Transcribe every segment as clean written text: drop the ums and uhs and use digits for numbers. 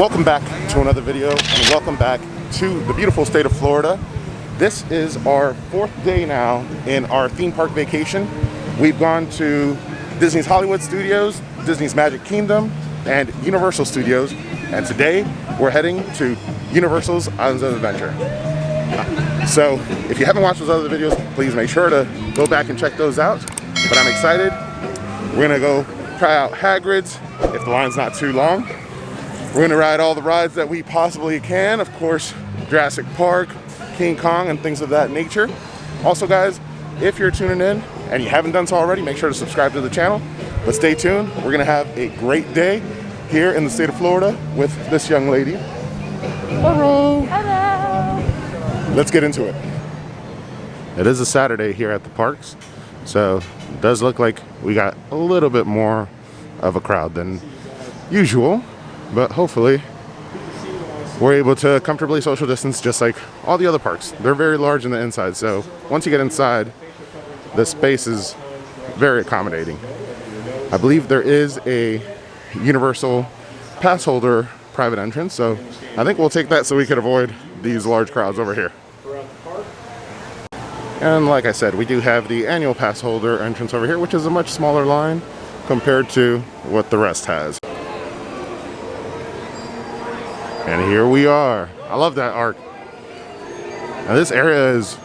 Welcome back to another video, and welcome back to the beautiful state of Florida. This is our 4th day now in our theme park vacation. We've gone to Disney's Hollywood Studios, Disney's Magic Kingdom, and Universal Studios, and today we're heading to Universal's Islands of Adventure. So if you haven't watched those other videos, please make sure to go back and check those out. But I'm excited. We're gonna go try out Hagrid's if the line's not too long. We're gonna ride all the rides that we possibly can. Of course, Jurassic Park, King Kong, and things of that nature. Also guys, if you're tuning in and you haven't done so already, make sure to subscribe to the channel. But stay tuned, we're gonna have a great day here in the state of Florida with this young lady. Hello. Hello. Let's get into it. It is a Saturday here at the parks, so it does look like we got a little bit more of a crowd than usual. But hopefully we're able to comfortably social distance just like all the other parks. They're very large in the inside, so once you get inside, the space is very accommodating. I believe there is a Universal pass holder private entrance, so I think we'll take that so we could avoid these large crowds over here. And like I said, we do have the annual pass holder entrance over here, which is a much smaller line compared to what the rest has. And here we are. I love that arc. Now this area is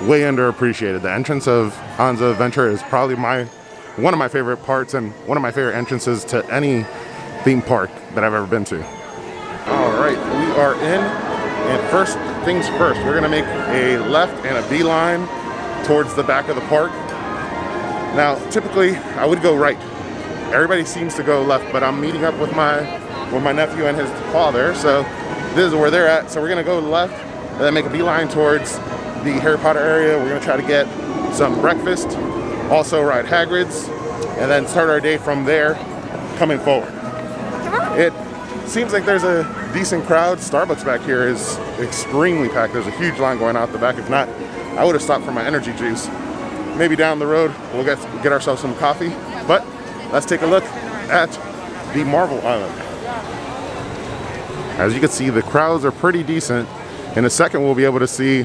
way underappreciated. The entrance of Islands of Adventure is probably one of my favorite parts and one of my favorite entrances to any theme park that I've ever been to. All right, we are in, and first things first, we're gonna make a left and a beeline towards the back of the park. Now, typically I would go right. Everybody seems to go left, but I'm meeting up with my nephew and his father, so this is where they're at. So we're gonna go left and then make a beeline towards the Harry Potter area. We're gonna try to get some breakfast, also ride Hagrid's, and then start our day from there coming forward. It seems like there's a decent crowd. Starbucks back here is extremely packed. There's a huge line going out the back. If not, I would have stopped for my energy juice. Maybe down the road we'll get ourselves some coffee, but let's take a look at the Marvel Island. As you can see, the crowds are pretty decent. In a second, we'll be able to see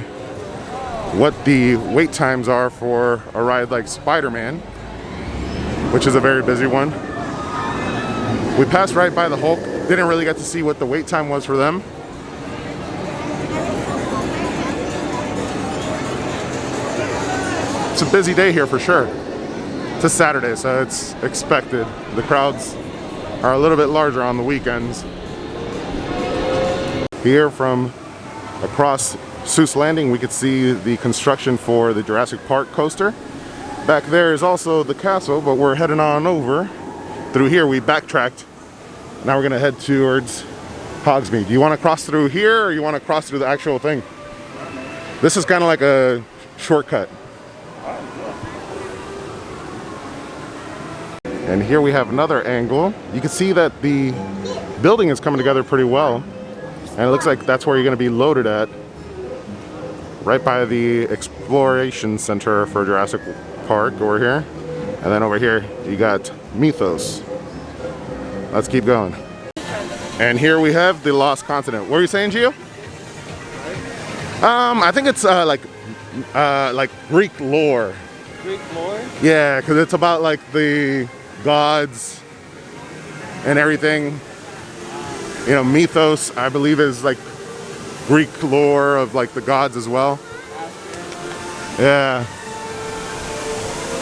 what the wait times are for a ride like SpiderMan, which is a very busy one. We passed right by the Hulk. Didn't really get to see what the wait time was for them. It's a busy day here for sure. It's a Saturday, so it's expected. The crowds are a little bit larger on the weekends. Here from across Seuss Landing, we could see the construction for the Jurassic Park coaster. Back there is also the castle, but we're heading on over. Through here, we backtracked. Now we're gonna head towards Hogsmeade. Do you wanna cross through here, or you wanna cross through the actual thing? This is kinda like a shortcut. And here we have another angle. You can see that the building is coming together pretty well. And it looks like that's where you're going to be loaded at, right by the Exploration Center for Jurassic Park over here. And then over here, you got Mythos. Let's keep going. And here we have the Lost Continent. What were you saying, Gio? I think it's like Greek lore. Greek lore? Yeah, because it's about like the gods and everything. You know, Mythos, I believe, is like Greek lore of like the gods as well. Yeah.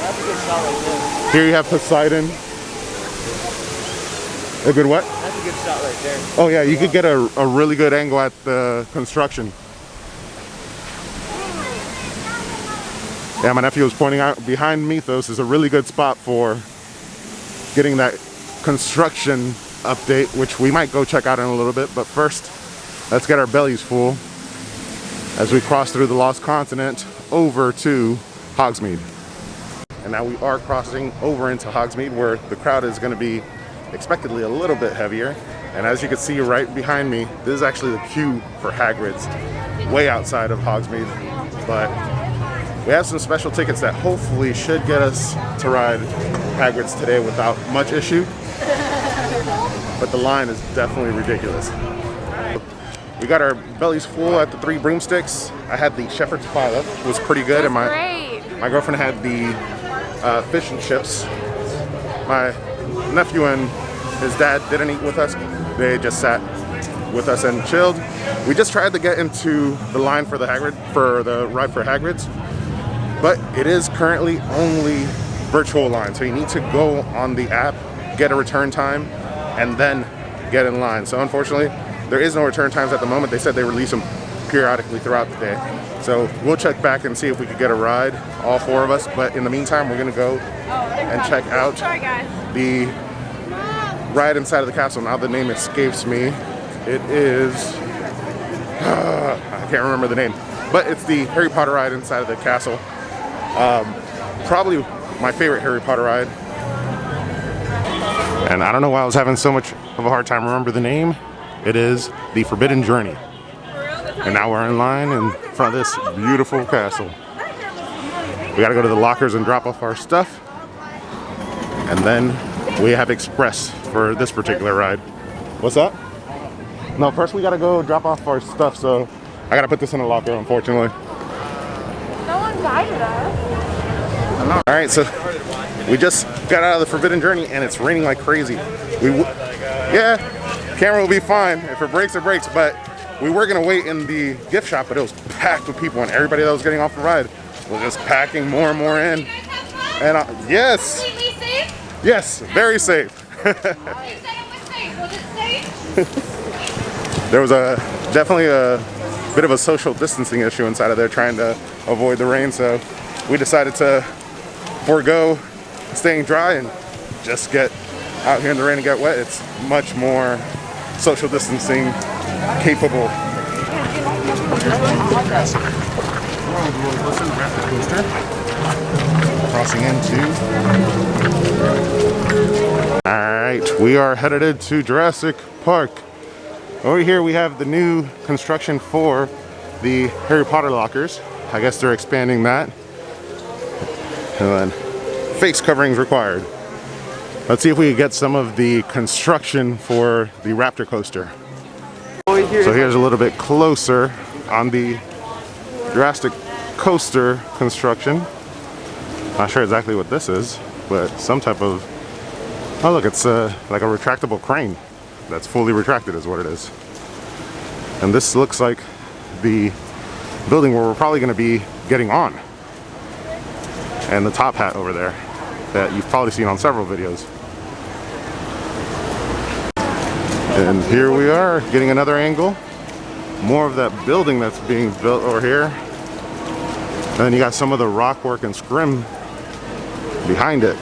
That's a good shot right there. Here you have Poseidon. A good what? That's a good shot right there. Oh yeah, you could get a really good angle at the construction. Yeah, my nephew was pointing out behind Mythos is a really good spot for getting that construction update, which we might go check out in a little bit. But first, let's get our bellies full as we cross through the Lost Continent over to Hogsmeade. And now we are crossing over into Hogsmeade, where the crowd is going to be expectedly a little bit heavier. And as you can see right behind me, this is actually the queue for Hagrid's, way outside of Hogsmeade. But we have some special tickets that hopefully should get us to ride Hagrid's today without much issue. but the line is definitely ridiculous. We got our bellies full at the 3 broomsticks. I had the shepherd's pie, that was pretty good, and my girlfriend had the fish and chips. My nephew and his dad didn't eat with us. They just sat with us and chilled. We just tried to get into the line for the ride for Hagrid's, but it is currently only virtual line. So you need to go on the app, get a return time, and then get in line. So unfortunately, there is no return times at the moment. They said they release them periodically throughout the day. So we'll check back and see if we could get a ride, all 4 of us. But in the meantime, we're gonna go and check out the ride inside of the castle. Now the name escapes me. It is, I can't remember the name, but it's the Harry Potter ride inside of the castle. Probably my favorite Harry Potter ride. And I don't know why I was having so much of a hard time remember the name. It is the Forbidden Journey. And now we're in line in front of this beautiful castle. We gotta go to the lockers and drop off our stuff. And then we have express for this particular ride. What's that? No, first we gotta go drop off our stuff, so I gotta put this in a locker, unfortunately. No one guided us. All right, so we just got out of the Forbidden Journey and it's raining like crazy. Yeah, camera will be fine. If it breaks, it breaks, but we were gonna wait in the gift shop, but it was packed with people and everybody that was getting off the ride was just packing more and more in. And yes, yes, very safe. There was definitely a bit of a social distancing issue inside of there trying to avoid the rain, so we decided to forego staying dry and just get out here in the rain and get wet. It's much more social distancing capable. Crossing into. Alright, we are headed to Jurassic Park. Over here we have the new construction for the Harry Potter lockers. I guess they're expanding that. And then face coverings required. Let's see if we can get some of the construction for the Raptor coaster. So here's a little bit closer on the Jurassic coaster construction. Not sure exactly what this is, but some type of, oh look, it's like a retractable crane that's fully retracted is what it is. And this looks like the building where we're probably going to be getting on. And the top hat over there that you've probably seen on several videos. And here we are getting another angle. More of that building that's being built over here. And then you got some of the rock work and scrim behind it.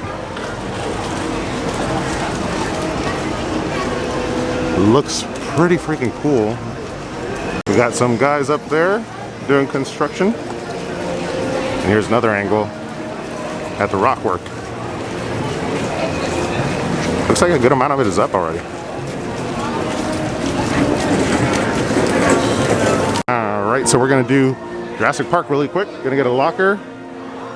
Looks pretty freaking cool. We got some guys up there doing construction. And here's another angle at the rock work. Looks like a good amount of it is up already. Alright, so we're gonna do Jurassic Park really quick. Gonna get a locker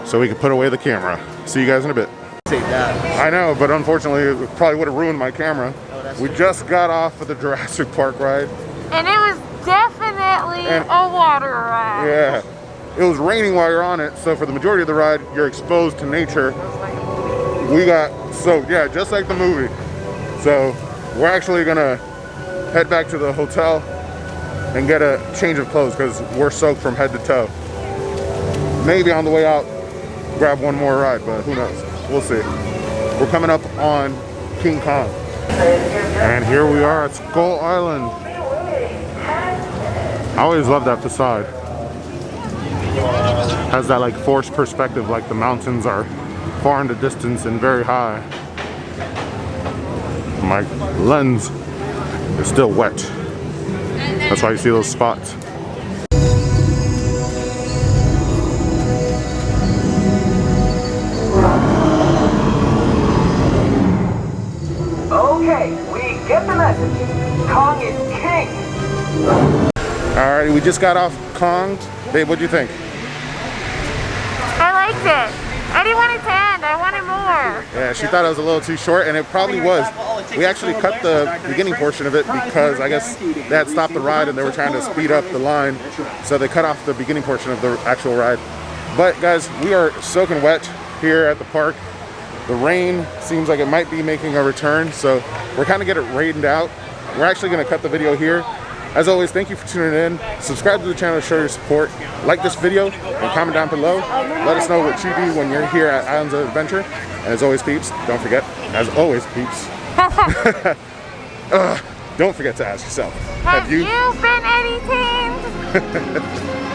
so we can put away the camera. See you guys in a bit. Save that. I know, but unfortunately it probably would have ruined my camera. We just got off of the Jurassic Park ride. And it was definitely a water ride. Yeah. It was raining while you're on it, so for the majority of the ride, you're exposed to nature. We got soaked, yeah, just like the movie. So we're actually gonna head back to the hotel and get a change of clothes because we're soaked from head to toe. Maybe on the way out, grab one more ride, but who knows? We'll see. We're coming up on King Kong. And here we are at Skull Island. I always love that facade. Has that like forced perspective, like the mountains are far in the distance and very high. My lens is still wet. That's why you see those spots. Okay, we get the message. Kong is king. Alright, we just got off Kong. Babe, what'd you think? I liked it. Eddie wanted to end. I wanted more. Yeah, she thought it was a little too short, and it probably was. We actually cut the beginning portion of it because I guess they had stopped the ride and they were trying to speed up the line, so they cut off the beginning portion of the actual ride. But guys, we are soaking wet here at the park. The rain seems like it might be making a return, so we're kind of getting it rained out. We're actually going to cut the video here. As always, thank you for tuning in. Subscribe to the channel to show your support. Like this video and comment down below. Let us know what you do when you're here at Islands of Adventure. And as always, peeps, don't forget, as always, peeps, don't forget to ask yourself, Have you been editing?